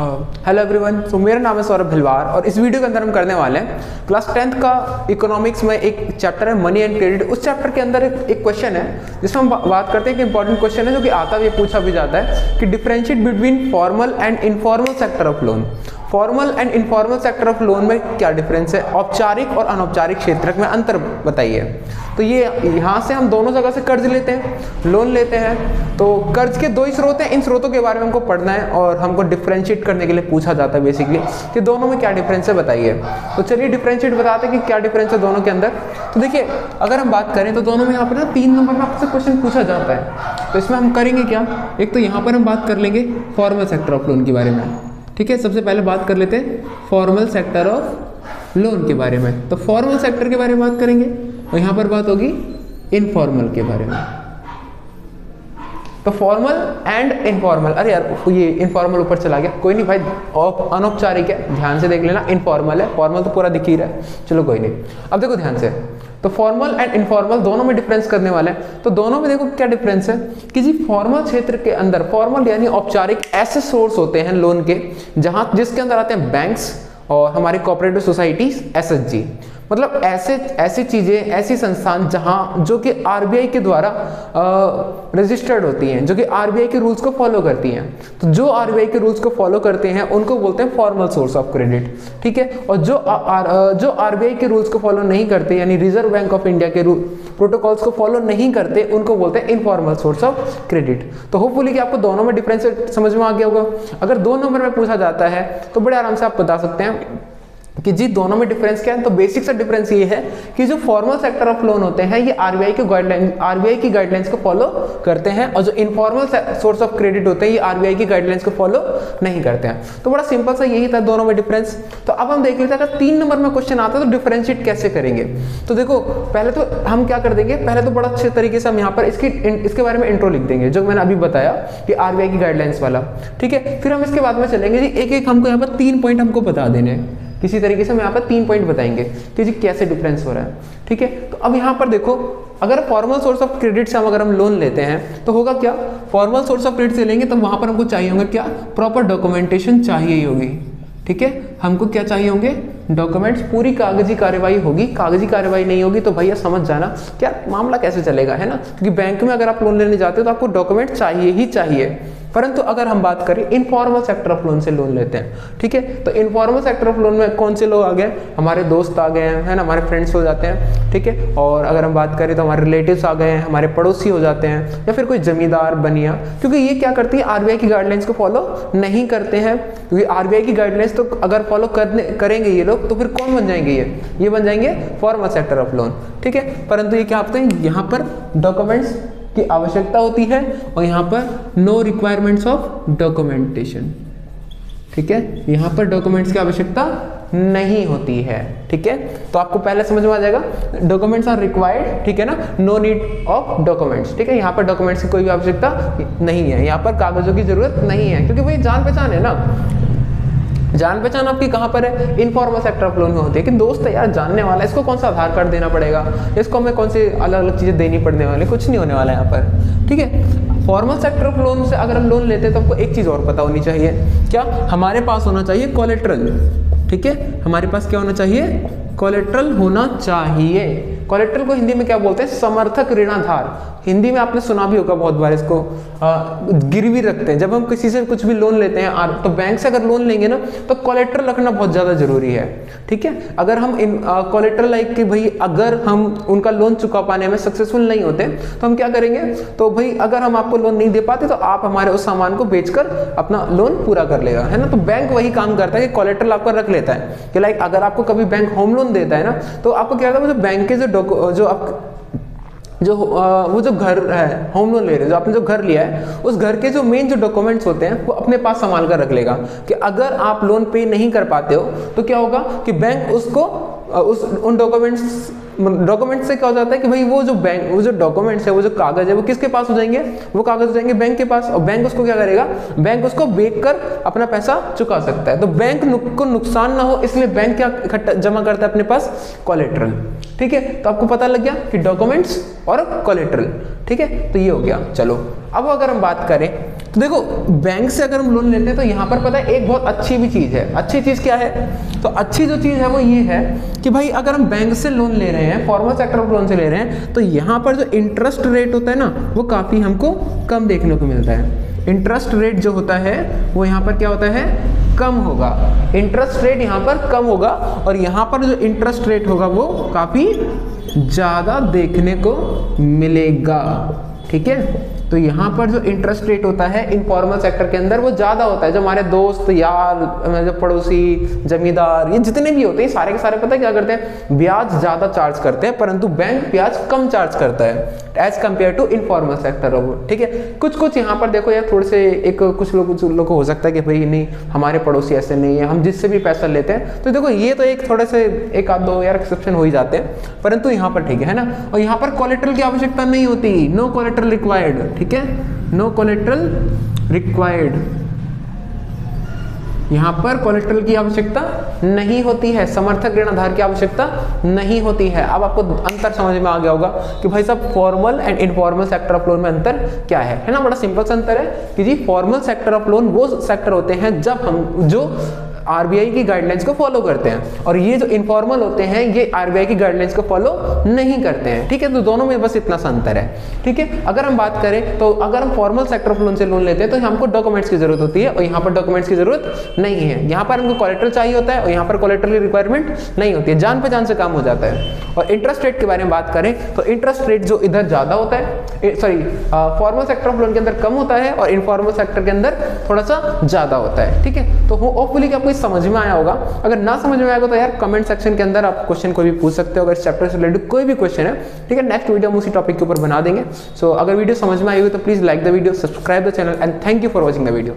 Hello everyone, तो मेरा नाम है सौरभ भिलवार और इस वीडियो के अंदर हम करने वाले हैं क्लास 10th का इकोनॉमिक्स में एक चैप्टर है मनी एंड क्रेडिट। उस चैप्टर के अंदर एक क्वेश्चन है जिसमें हम बात करते हैं कि इंपॉर्टेंट क्वेश्चन है जो कि आता भी पूछा भी जाता है कि differentiate between formal and informal sector of loan. Formal and informal sector of loan में क्या डिफरेंस है, औपचारिक और अनौपचारिक क्षेत्र में अंतर बताइए। तो ये यहाँ से हम दोनों जगह से कर्ज लेते हैं, लोन लेते हैं। तो कर्ज के दो ही स्रोत हैं, इन स्रोतों के बारे में हमको पढ़ना है और हमको डिफरेंशिएट करने के लिए पूछा जाता है बेसिकली कि दोनों में क्या डिफरेंस है बताइए। तो चलिए डिफरेंशिएट बताते हैं कि क्या डिफरेंस है दोनों के अंदर। तो देखिए, अगर हम बात करें तो दोनों में यहाँ पर ना 3 नंबर में आपसे क्वेश्चन पूछा जाता है। तो इसमें हम करेंगे क्या, एक तो यहाँ पर हम बात कर लेंगे फॉर्मल सेक्टर ऑफ लोन के बारे में। ठीक है, सबसे पहले बात कर लेते हैं फॉर्मल सेक्टर ऑफ लोन के बारे में। तो फॉर्मल सेक्टर के बारे में बात करेंगे और यहाँ पर बात होगी इनफॉर्मल के बारे में। तो फॉर्मल एंड इनफॉर्मल, अरे यार ये इनफॉर्मल ऊपर चला गया, कोई नहीं भाई, अनौपचारिक है, ध्यान से देख लेना। इनफॉर्मल है, फॉर्मल तो पूरा दिख ही रहा है, चलो कोई नहीं। अब देखो ध्यान से, तो फॉर्मल एंड इनफॉर्मल दोनों में डिफरेंस करने वाले हैं। तो दोनों में देखो क्या डिफरेंस है कि जी फॉर्मल क्षेत्र के अंदर, फॉर्मल यानी औपचारिक ऐसे सोर्स होते हैं लोन के जिसके अंदर आते हैं बैंक्स और हमारी कोऑपरेटिव सोसाइटीज, एसएचजी, मतलब ऐसी चीजें, ऐसी संस्थान जहां जो कि आरबीआई के द्वारा रजिस्टर्ड होती हैं, जो कि आरबीआई के रूल्स को फॉलो करती हैं। तो जो आरबीआई के रूल्स को फॉलो करते हैं उनको बोलते हैं फॉर्मल सोर्स ऑफ क्रेडिट। ठीक है, और जो आरबीआई के रूल्स को फॉलो नहीं करते, यानी रिजर्व बैंक ऑफ इंडिया के प्रोटोकॉल्स को फॉलो नहीं करते, उनको बोलते हैं इनफॉर्मल सोर्स ऑफ क्रेडिट। तो होपफुली कि आपको दोनों में डिफरेंस समझ में आ गया होगा। अगर 2 नंबर में पूछा जाता है तो बड़े आराम से आप बता सकते हैं कि जी दोनों में डिफरेंस क्या है। तो बेसिक सा डिफरेंस ये है कि जो फॉर्मल सेक्टर ऑफ लोन होते हैं ये आरबीआई की गाइडलाइंस को फॉलो करते हैं, और जो इनफॉर्मल सोर्स ऑफ क्रेडिट होते हैं ये आरबीआई की गाइडलाइंस को फॉलो नहीं करते हैं। तो बड़ा सिंपल सा यही था दोनों में डिफरेंस। तो अब हम देख लेते हैं अगर 3 नंबर में क्वेश्चन आता है तो डिफरेंशिएट कैसे करेंगे। तो देखो पहले तो हम क्या कर देंगे, पहले तो बड़ा अच्छे तरीके से हम यहाँ पर इसके बारे में इंट्रो लिख देंगे जो मैंने अभी बताया कि आरबीआई की गाइडलाइंस वाला। ठीक है, फिर हम इसके बाद में चलेंगे जी एक हमको यहाँ पर 3 पॉइंट हमको बता देने हैं। किसी तरीके से हम यहाँ पर 3 पॉइंट बताएंगे कि जी कैसे डिफरेंस हो रहा है। ठीक है, तो अब यहाँ पर देखो, अगर फॉर्मल सोर्स ऑफ क्रेडिट से अगर हम लोन लेते हैं तो होगा क्या, फॉर्मल सोर्स ऑफ क्रेडिट से लेंगे तो वहां पर हमको चाहिए होंगे क्या, प्रॉपर डॉक्यूमेंटेशन चाहिए ही होगी। ठीक है, हमको क्या चाहिए होंगे, डॉक्यूमेंट्स, पूरी कागजी कार्यवाही होगी। कागजी कार्यवाही नहीं होगी तो भैया समझ जाना क्या मामला कैसे चलेगा, है ना। क्योंकि बैंक में अगर आप लोन लेने जाते हो तो आपको डॉक्यूमेंट चाहिए ही चाहिए। परंतु अगर हम बात करें इनफॉर्मल सेक्टर ऑफ लोन से लोन लेते हैं, ठीक है, तो इनफॉर्मल सेक्टर ऑफ लोन में कौन से लोग आ गए, हमारे दोस्त आ गए हैं, है ना, हमारे फ्रेंड्स हो जाते हैं। ठीक है, और अगर हम बात करें तो हमारे रिलेटिव्स आ गए हैं, हमारे पड़ोसी हो जाते हैं, या फिर कोई जमींदार बनिया, क्योंकि ये क्या करती है, आरबीआई की गाइडलाइंस को फॉलो नहीं करते हैं। क्योंकि आरबीआई की गाइडलाइंस तो अगर फॉलो करेंगे ये लोग तो फिर कौन बन जाएंगे, ये बन जाएंगे फॉर्मल सेक्टर ऑफ लोन। ठीक है, परंतु ये क्या होते हैं, यहाँ पर डॉक्यूमेंट्स की आवश्यकता होती है और यहाँ पर नो रिक्वायरमेंट्स ऑफ डॉक्यूमेंटेशन। ठीक है, यहाँ पर डॉक्यूमेंट्स की आवश्यकता नहीं होती है। ठीक है, तो आपको पहले समझ में आ जाएगा, डॉक्यूमेंट्स आर रिक्वायर्ड, ठीक है ना, नो नीड ऑफ डॉक्यूमेंट्स। ठीक है, यहाँ पर डॉक्यूमेंट्स की कोई भी आवश्यकता नहीं है, यहाँ पर कागजों की जरूरत नहीं है, क्योंकि वही जान पहचान है ना। जान पहचान आपकी कहाँ पर है, इनफॉर्मल सेक्टर ऑफ लोन में होती है कि दोस्त है यार, जानने वाला है, इसको कौन सा आधार कार्ड देना पड़ेगा, इसको हमें कौन से अलग अलग चीजें देनी पड़ने वाली, कुछ नहीं होने वाला है यहाँ पर। ठीक है, फॉर्मल सेक्टर ऑफ लोन से अगर हम लोन लेते हैं तो हमको एक चीज और पता होनी चाहिए, क्या, हमारे पास होना चाहिए कोलेट्रल। ठीक है, हमारे पास क्या होना चाहिए, कोलेट्रल होना चाहिए। कोलेट्रल को हिंदी में क्या बोलते हैं, समर्थक ऋणाधार। हिंदी में आपने सुना भी होगा बहुत बार इसको, गिरवी रखते हैं। जब हम किसी से कुछ भी लोन लेते हैं तो बैंक से अगर लोन लेंगे ना तो कोलेट्रल रखना बहुत ज्यादा जरूरी है। ठीक है, अगर हम कोलेट्रल लाइक कि भाई अगर हम उनका लोन चुका पाने में सक्सेसफुल नहीं होते तो हम क्या करेंगे, तो भाई अगर हम आपको लोन नहीं दे पाते तो आप हमारे उस सामान को बेचकर अपना लोन पूरा कर लेगा, है ना। तो बैंक वही काम करता है कि कोलेट्रल आपका रख लेता है कि लाइक अगर आपको कभी बैंक होम लोन देता है ना तो आपको क्या होता है, बैंक के वो जो घर है, होम लोन ले रहे हो, जो आपने जो घर लिया है उस घर के जो मेन जो डॉक्यूमेंट्स होते हैं वो अपने पास संभाल कर रख लेगा कि अगर आप लोन पे नहीं कर पाते हो तो क्या होगा कि बैंक उसको उन डॉक्यूमेंट्स से क्या हो जाता है कि भाई वो जो डॉक्यूमेंट्स है, वो जो कागज है, वो किसके पास हो जाएंगे, वो कागज हो जाएंगे बैंक के पास, और बैंक उसको क्या करेगा, बैंक उसको बेचकर अपना पैसा चुका सकता है। तो बैंक को नुकसान ना हो इसलिए बैंक क्या जमा करता है अपने पास, कोलेट्रल। ठीक है, तो आपको पता लग गया कि डॉक्यूमेंट्स और कोलेट्रल। ठीक है, तो ये हो गया। चलो अब अगर हम बात करें तो देखो बैंक से अगर हम लोन लेते हैं तो यहाँ पर पता है एक बहुत अच्छी भी चीज़ है। अच्छी चीज़ क्या है? तो अच्छी जो चीज़ है वो ये है कि भाई अगर हम बैंक से लोन ले रहे हैं, फॉर्मल सेक्टर ऑफ लोन से ले रहे हैं, तो यहाँ पर जो इंटरेस्ट रेट होता है ना वो काफ़ी हमको कम देखने को मिलता है। इंटरेस्ट रेट जो होता है वो यहाँ पर क्या होता है? कम होगा। इंटरेस्ट रेट यहाँ पर कम होगा और यहाँ पर जो इंटरेस्ट रेट होगा वो काफ़ी ज़्यादा देखने को मिलेगा। ठीक है, तो यहाँ पर जो इंटरेस्ट रेट होता है इनफॉर्मल सेक्टर के अंदर वो ज़्यादा होता है। जो हमारे दोस्त यार, जो पड़ोसी, जमींदार, ये जितने भी होते हैं सारे के सारे पता है क्या करते हैं? ब्याज ज़्यादा चार्ज करते हैं, परंतु बैंक ब्याज कम चार्ज करता है as compared to informal sector. ठीक है, कुछ यहाँ पर देखो यार थोड़े से एक कुछ लोग को हो सकता है कि भाई नहीं हमारे पड़ोसी ऐसे नहीं है, हम जिससे भी पैसा लेते हैं। तो देखो ये तो एक थोड़े से एक आध दो यार एक्सेप्शन हो ही जाते हैं, परंतु यहाँ पर ठीक है ना। और यहाँ पर कोलेटरल की आवश्यकता नहीं होती, नो कोलेटरल रिक्वायर्ड। ठीक है, नो कोलेटरल रिक्वायर्ड, यहां पर कोलेटरल की आवश्यकता नहीं होती है, समर्थक ऋण आधार की आवश्यकता नहीं होती है। अब आपको अंतर समझ में आ गया होगा कि भाई साहब formal and informal sector of loan में अंतर क्या है ना। बड़ा सिंपल सा अंतर है कि जी फॉर्मल सेक्टर ऑफ लोन वो सेक्टर होते हैं जब हम जो आरबीआई की गाइडलाइंस को फॉलो करते हैं, और ये जो इनफॉर्मल होते हैं ये आरबीआई की गाइडलाइंस को फॉलो नहीं करते हैं। ठीक है, तो दोनों में बस इतना सा अंतर है। ठीक है, अगर हम बात करें तो अगर हम फॉर्मल सेक्टर ऑफ लोन से लोन लेते हैं तो हमको डॉक्यूमेंट्स की जरूरत होती है और यहाँ पर डॉक्यूमेंट्स की जरूरत नहीं है। यहाँ पर हमको कोलेटरल चाहिए होता है और यहाँ पर कोलेटरल की रिक्वायरमेंट नहीं होती है, जान पहचान से काम हो जाता है। और इंटरेस्ट रेट के बारे में बात करें तो इंटरेस्ट रेट जो इधर ज्यादा होता है, sorry formal sector of loan के अंदर कम होता है और इनफॉर्मल सेक्टर के अंदर थोड़ा सा ज्यादा होता है। ठीक है, तो होपफुली कि आपको समझ में आया होगा। अगर ना समझ में आएगा तो यार कमेंट सेक्शन के अंदर आप क्वेश्चन कोई भी पूछ सकते हो, अगर इस चैप्टर से रिलेटेड कोई भी क्वेश्चन है। ठीक है, नेक्स्ट वीडियो हम उसी टॉपिक के ऊपर बना देंगे। सो अगर वीडियो समझ में आई हो तो please like the video, subscribe the channel and thank you for watching the video.